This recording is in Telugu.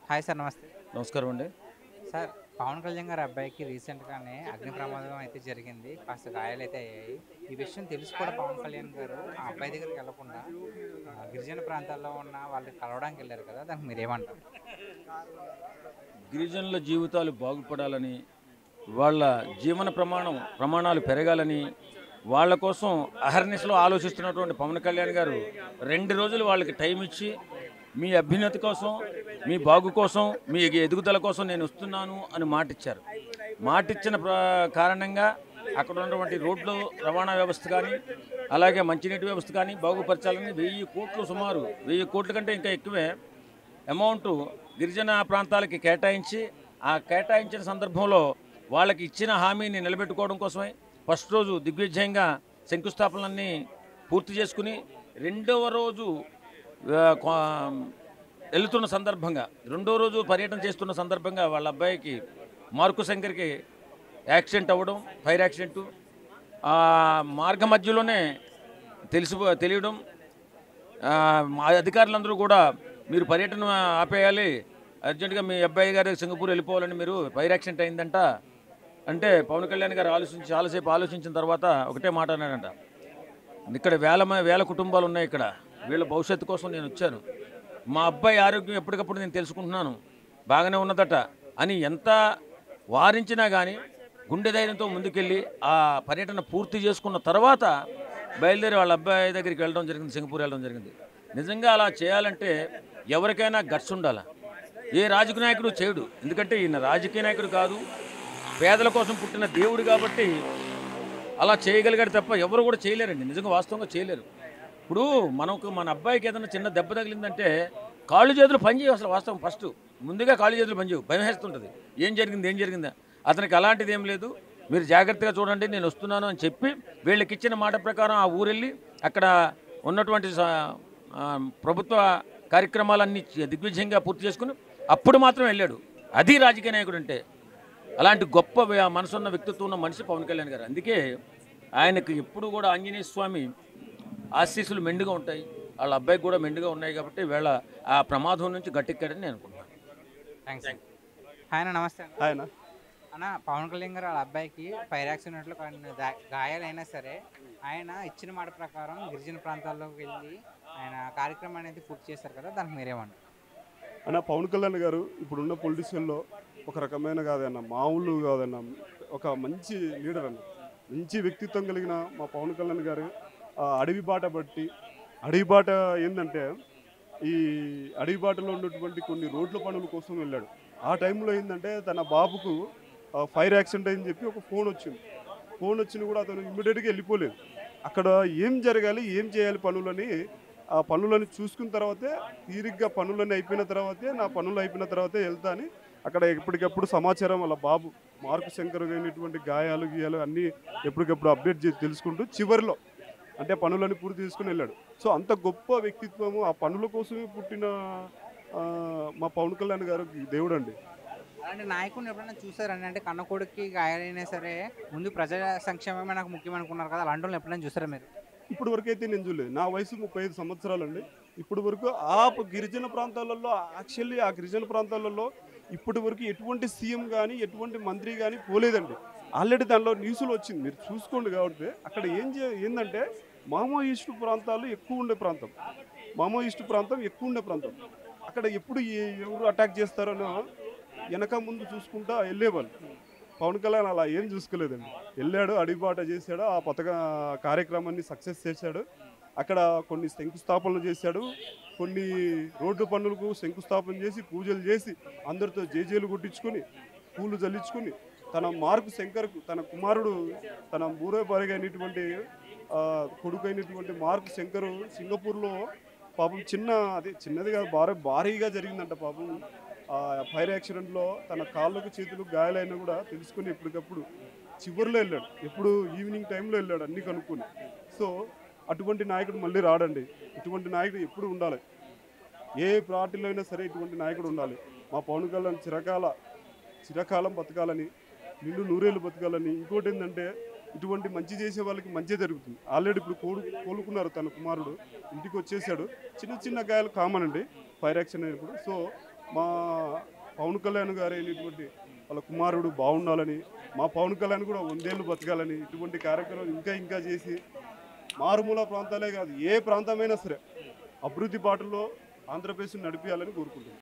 హాయ్ సార్ నమస్తే. నమస్కారం అండి. సార్ పవన్ కళ్యాణ్ గారి అబ్బాయికి రీసెంట్‌గానే అగ్ని ప్రమాదం అయితే జరిగింది. కాస్త గాయాలైతే అయ్యాయి. ఈ విషయం తెలిసి కూడా పవన్ కళ్యాణ్ గారు ఆ అబ్బాయి దగ్గరికి వెళ్ళకుండా గిరిజన ప్రాంతాల్లో ఉన్న వాళ్ళని కలవడానికి వెళ్లారు కదా! దానికి మీరేమంటారు? గిరిజనుల జీవితాలు బాగుపడాలని, వాళ్ళ జీవన ప్రమాణాలు పెరగాలని, వాళ్ళ కోసం అహర్నిశలో ఆలోచిస్తున్నటువంటి పవన్ కళ్యాణ్ గారు 2 రోజులు వాళ్ళకి టైం ఇచ్చి, మీ అభ్యున్నతి కోసం, మీ బాగు కోసం, మీ ఎదుగుదల కోసం నేను వస్తున్నాను అని మాటిచ్చారు. మాటిచ్చిన కారణంగా అక్కడ ఉన్నటువంటి రోడ్లు రవాణా వ్యవస్థ కానీ, అలాగే మంచినీటి వ్యవస్థ కానీ బాగుపరచాలని 1000 కోట్లు సుమారు 1000 కోట్ల కంటే ఇంకా ఎక్కువే అమౌంట్ గిరిజన ప్రాంతాలకి కేటాయించి, ఆ కేటాయించిన సందర్భంలో వాళ్ళకి ఇచ్చిన హామీని నిలబెట్టుకోవడం కోసమే ఫస్ట్ రోజు దిగ్విజయంగా శంకుస్థాపనలన్నీ పూర్తి చేసుకుని, రెండవ రోజు వెళుతున్న సందర్భంగా, రెండో రోజు పర్యటన చేస్తున్న సందర్భంగా వాళ్ళ అబ్బాయికి మార్కు శంకర్కి యాక్సిడెంట్ అవ్వడం, ఫైర్ యాక్సిడెంటు. ఆ మార్గ మధ్యలోనే తెలియడం, మా అధికారులందరూ కూడా మీరు పర్యటన ఆపేయాలి, అర్జెంటుగా మీ అబ్బాయి గారు సింగపూర్ వెళ్ళిపోవాలని, మీరు ఫైర్ యాక్సిడెంట్ అయిందంట అంటే పవన్ కళ్యాణ్ గారు చాలాసేపు ఆలోచించిన తర్వాత ఒకటే మాట అన్నాడంట, ఇక్కడ వేల కుటుంబాలు ఉన్నాయి, ఇక్కడ వీళ్ళ భవిష్యత్తు కోసం నేను వచ్చాను, మా అబ్బాయి ఆరోగ్యం ఎప్పటికప్పుడు నేను తెలుసుకుంటున్నాను, బాగానే ఉన్నదట అని ఎంత వారించినా కానీ గుండె ధైర్యంతో ముందుకెళ్ళి ఆ పర్యటన పూర్తి చేసుకున్న తర్వాత బయలుదేరి వాళ్ళ అబ్బాయి దగ్గరికి వెళ్ళడం జరిగింది, సింగపూర్ వెళ్ళడం జరిగింది. నిజంగా అలా చేయాలంటే ఎవరికైనా గట్స్ ఉండాలి. ఏ రాజకీయ నాయకుడు చేయడు, ఎందుకంటే ఈయన రాజకీయ నాయకుడు కాదు, పేదల కోసం పుట్టిన దేవుడు కాబట్టి అలా చేయగలిగాడు తప్ప ఎవరు కూడా చేయలేరండి, నిజంగా వాస్తవంగా చేయలేరు. ఇప్పుడు మన అబ్బాయికి ఏదైనా చిన్న దెబ్బ తగిలిందంటే కాళ్ళు చేతులు పనిచేయవు, అసలు వాస్తవం ఫస్ట్ ముందుగా కాళ్ళు చేతులు పనిచేయవు, భయం వేస్తుంటుంది, ఏం జరిగిందా. అతనికి అలాంటిది ఏం లేదు, మీరు జాగ్రత్తగా చూడండి నేను వస్తున్నాను అని చెప్పి వీళ్ళకి ఇచ్చిన మాట ప్రకారం ఆ ఊరెళ్ళి అక్కడ ఉన్నటువంటి ప్రభుత్వ కార్యక్రమాలన్నీ దిగ్విజయంగా పూర్తి చేసుకుని అప్పుడు మాత్రం వెళ్ళాడు. అది రాజకీయ నాయకుడు అంటే. అలాంటి గొప్ప మనసున్న వ్యక్తిత్వం ఉన్న మనిషి పవన్ కళ్యాణ్ గారు. అందుకే ఆయనకు ఎప్పుడు కూడా ఆంజనేయ స్వామి ఆశీస్సులు మెండుగా ఉంటాయి, వాళ్ళ అబ్బాయికి కూడా మెండుగా ఉన్నాయి కాబట్టి వీళ్ళ ఆ ప్రమాదం నుంచి గట్టెక్కాడని నేను అనుకుంటున్నాను. థ్యాంక్స్. ఆయన నమస్తే అన్న. ఆయన అన్న పవన్ కళ్యాణ్ గారు వాళ్ళ అబ్బాయికి ఫైర్ యాక్సిడెంట్లో కొన్ని గాయాలైనా సరే ఆయన ఇచ్చిన మాట ప్రకారం గిరిజన ప్రాంతాల్లోకి వెళ్ళి ఆయన కార్యక్రమం అనేది పూర్తి చేశారు కదా! దానికి మీరేమంటారు? అన్న పవన్ కళ్యాణ్ గారు ఇప్పుడున్న పొలిటీషియన్లో ఒక రకమైన కాదన్న, మామూలు కాదన్న, ఒక మంచి లీడర్ అన్న, మంచి వ్యక్తిత్వం కలిగిన మా పవన్ కళ్యాణ్ గారు అడవి బాట బట్టి, అడవి బాట ఏంటంటే ఈ అడవి బాటలో ఉన్నటువంటి కొన్ని రోడ్ల పనుల కోసం వెళ్ళాడు. ఆ టైంలో ఏంటంటే తన బాబుకు ఫైర్ యాక్సిడెంట్ అయిందని చెప్పి ఒక ఫోన్ వచ్చింది కూడా అతను ఇమ్మీడియట్గా వెళ్ళిపోలేదు. అక్కడ ఏం జరగాలి, ఏం చేయాలి పనులని, ఆ పనులను చూసుకున్న తర్వాతే, తీరిగ్గా పనులన్నీ అయిపోయిన తర్వాతే, నా పనులు అయిపోయిన తర్వాతే వెళ్తా అని అక్కడ ఎప్పటికప్పుడు సమాచారం వాళ్ళ బాబు మార్కు శంకర్ అయినటువంటి గాయాలు అన్నీ ఎప్పటికప్పుడు అప్డేట్ చేసి తెలుసుకుంటూ చివరిలో అంటే పనులన్నీ పూర్తి చేసుకుని వెళ్ళాడు. సో అంత గొప్ప వ్యక్తిత్వము, ఆ పనుల కోసమే పుట్టిన మా పవన్ కళ్యాణ్ గారు దేవుడు అండి. అలాంటి నాయకుడిని ఎప్పుడైనా చూసారండి? అంటే కన్న కొడుక్కి గాయాలైనా సరే ముందు ప్రజల సంక్షేమమే నాకు ముఖ్యం అనుకున్నారు కదా! అలాంటి వాళ్ళని ఎప్పుడైనా చూసారా మీరు? ఇప్పుడు వరకు అయితే నేను చూడలేదు. నా వయసు 35 సంవత్సరాలండి. ఇప్పుడు వరకు గిరిజన ప్రాంతాలలో యాక్చువల్లీ ఆ గిరిజన ప్రాంతాలలో ఇప్పటి వరకు ఎటువంటి సీఎం కానీ, ఎటువంటి మంత్రి కానీ పోలేదండి. ఆల్రెడీ దానిలో న్యూస్లో వచ్చింది, మీరు చూసుకోండి. కాబట్టి అక్కడ ఏంటంటే మామోయిస్టు ప్రాంతాలు ఎక్కువ ఉండే ప్రాంతం, ఎక్కువ ఉండే ప్రాంతం. అక్కడ ఎప్పుడు ఎవరు అటాక్ చేస్తారనో వెనక ముందు చూసుకుంటా వెళ్ళేవాళ్ళు. పవన్ కళ్యాణ్ అలా ఏం చూసుకోలేదండి, వెళ్ళాడు, అడిబాట చేశాడు, ఆ కార్యక్రమాన్ని సక్సెస్ చేశాడు. అక్కడ కొన్ని శంకుస్థాపనలు చేశాడు, కొన్ని రోడ్డు పనులకు శంకుస్థాపన చేసి, పూజలు చేసి, అందరితో జేజేలు కొట్టించుకొని, పూలు జల్లించుకొని, తన మార్కు శంకర్కు తన కుమారుడు, తన మూడోపరిగైనటువంటి కొడుకు అయినటువంటి మార్కు శంకరు సింగపూర్లో పాపం చిన్నది కాదు, భారీగా జరిగిందంట పాపం. ఫైర్ యాక్సిడెంట్లో తన కాళ్ళకు చేతులు గాయాలైనా కూడా తెలుసుకుని ఎప్పటికప్పుడు చివరిలో వెళ్ళాడు, ఎప్పుడు ఈవినింగ్ టైంలో వెళ్ళాడు అన్నీ కనుక్కొని. సో అటువంటి నాయకుడు మళ్ళీ రాడండి. ఇటువంటి నాయకుడు ఎప్పుడు ఉండాలి, ఏ పార్టీలో అయినా సరే ఇటువంటి నాయకుడు ఉండాలి. మా పవన్ కళ్యాణ్ చిరకాలం బతకాలని, నిండు నూరేళ్ళు బతకాలని. ఇంకోటి ఏంటంటే ఇటువంటి మంచి చేసే వాళ్ళకి మంచి జరుగుతుంది. ఆల్రెడీ ఇప్పుడు కోలుకున్నారు, తన కుమారుడు ఇంటికి వచ్చేసాడు. చిన్న గాయాలు కామన్ అండి ఫైర్ యాక్సిడెంట్ అయినప్పుడు. సో మా పవన్ కళ్యాణ్ గారు అయినటువంటి వాళ్ళ కుమారుడు బాగుండాలని, మా పవన్ కళ్యాణ్ కూడా 100 ఏళ్ళు బతకాలని, ఇటువంటి కార్యక్రమాలు ఇంకా చేసి మారుమూల ప్రాంతాలే కాదు ఏ ప్రాంతమైనా సరే అభివృద్ధి బాటలో ఆంధ్రప్రదేశ్ నడిపించాలని కోరుకుంటున్నాను.